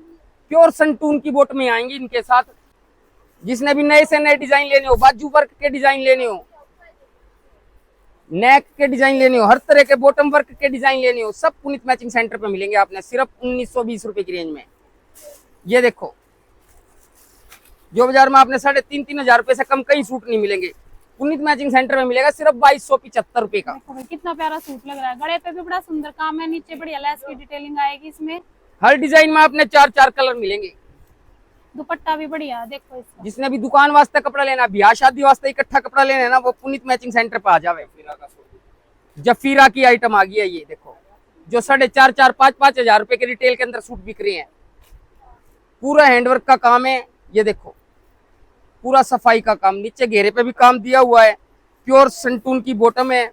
प्योर संटून की बॉटम में आएंगी इनके साथ। जिसने भी नए से नए डिजाइन लेने हो, बाजू वर्क के डिजाइन लेने हो, नेक के डिजाइन लेने हो, हर तरह के बॉटम वर्क के डिजाइन लेने हो, सब पुनीत मैचिंग सेंटर पे मिलेंगे आपने सिर्फ 1920 रुपए की रेंज में। ये देखो, जो बाजार में आपने 3,500 हजार रुपए से कम कई सूट नहीं मिलेंगे, पुनीत मैचिंग सेंटर में मिलेगा सिर्फ 2275 रुपए का। देखो भाई कितना प्यारा सूट लग रहा है। गले पे भी बड़ा सुंदर काम है, नीचे बढ़िया लेस की डिटेलिंग आएगी इसमें। हर डिजाइन में आपने 4 कलर मिलेंगे। दुपट्टा भी बढ़िया, देखो इसका। जिसने भी दुकान वास्ते कपड़ा लेना, ब्याह शादी वास्ते इकट्ठा कपड़ा लेना है ना, वो पुनीत मैचिंग सेंटर पे आ जावे। जफीरा की आइटम आ गई है, ये देखो, जो 4,500 5,500 हजार रुपए के रिटेल के अंदर सूट बिक रहे हैं। पूरा हैंडवर्क का काम है, ये देखो, पूरा सफाई का काम, नीचे घेरे पे भी काम दिया हुआ है। प्योर संटून की बॉटम है,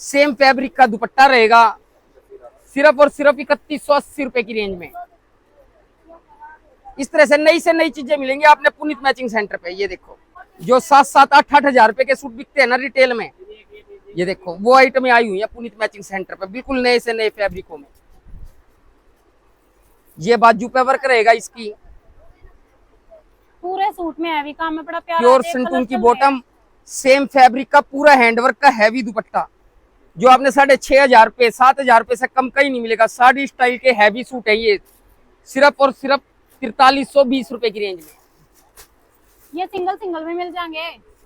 सेम फैब्रिक का दुपट्टा रहेगा, सिर्फ और सिर्फ 3180 रुपए की रेंज में। इस तरह से नई चीजें मिलेंगी आपने पुनीत मैचिंग सेंटर पे। ये देखो, जो 7-7 8-8 हजार रुपए के सूट बिकते हैं ना रिटेल में, ये देखो वो आइटमें आई हुई है पुनीत मैचिंग सेंटर पे, बिल्कुल नए से नए फैब्रिकों में। ये बाजू पे वर्क रहेगा इसकी, पूरे सूट में हैवी काम है, बड़ा प्यारा। प्योर संटून की बॉटम, सेम फैब्रिक का पूरा हैंडवर्क का हैवी दुपट्टा, जो आपने 6,500 रुपए 7,000 रुपए से कम कहीं नहीं मिलेगा। साड़ी स्टाइल के हैवी सूट है ये, सिर्फ और सिर्फ 4320 रुपए की रेंज में। ये सिंगल में मिल जाएंगे।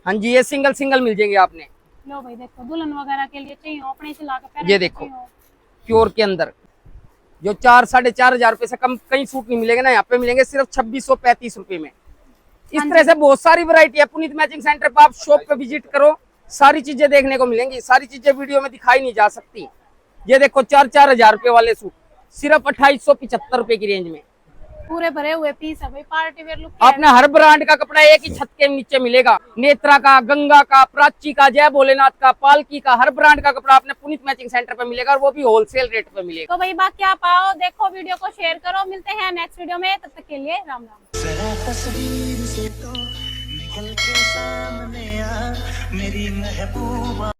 हाँ जी, ये सिंगल मिल जाएंगे आपने। लो भाई देखो, दुल्हन वगैरह के लिए चाहिए हो, अपने सिला के। ये देखो, प्योर के अंदर जो 4-4,500 हजार रुपए से कम कहीं सूट नहीं मिलेंगे ना, यहाँ पे मिलेंगे सिर्फ 2635 रुपए में। इस तरह से बहुत सारी वैरायटी है पुनीत मैचिंग सेंटर पर। आप शॉप पे विजिट करो, सारी चीजें देखने को मिलेंगी। सारी चीजें वीडियो में दिखाई नहीं जा सकती। ये देखो, 4-4 हजार रुपए वाले सूट सिर्फ 2875 रुपए की रेंज में। पूरे भरे हुए पीस है भाई, पार्टी वेयर लुक। आपने हर ब्रांड का कपड़ा एक ही छत के नीचे मिलेगा। नेत्रा का, गंगा का, प्राची का, जय भोलेनाथ का, पालकी का, हर ब्रांड का कपड़ा आपने पुनीत मैचिंग सेंटर पे मिलेगा, और वो भी होलसेल रेट पे मिलेगा। तो भाई बाकी आप आओ, देखो, वीडियो को शेयर करो। मिलते हैं नेक्स्ट वीडियो में, तब तक के लिए राम राम। जरा तस्वीर से तो निकल के सामने आ मेरी महबूबा।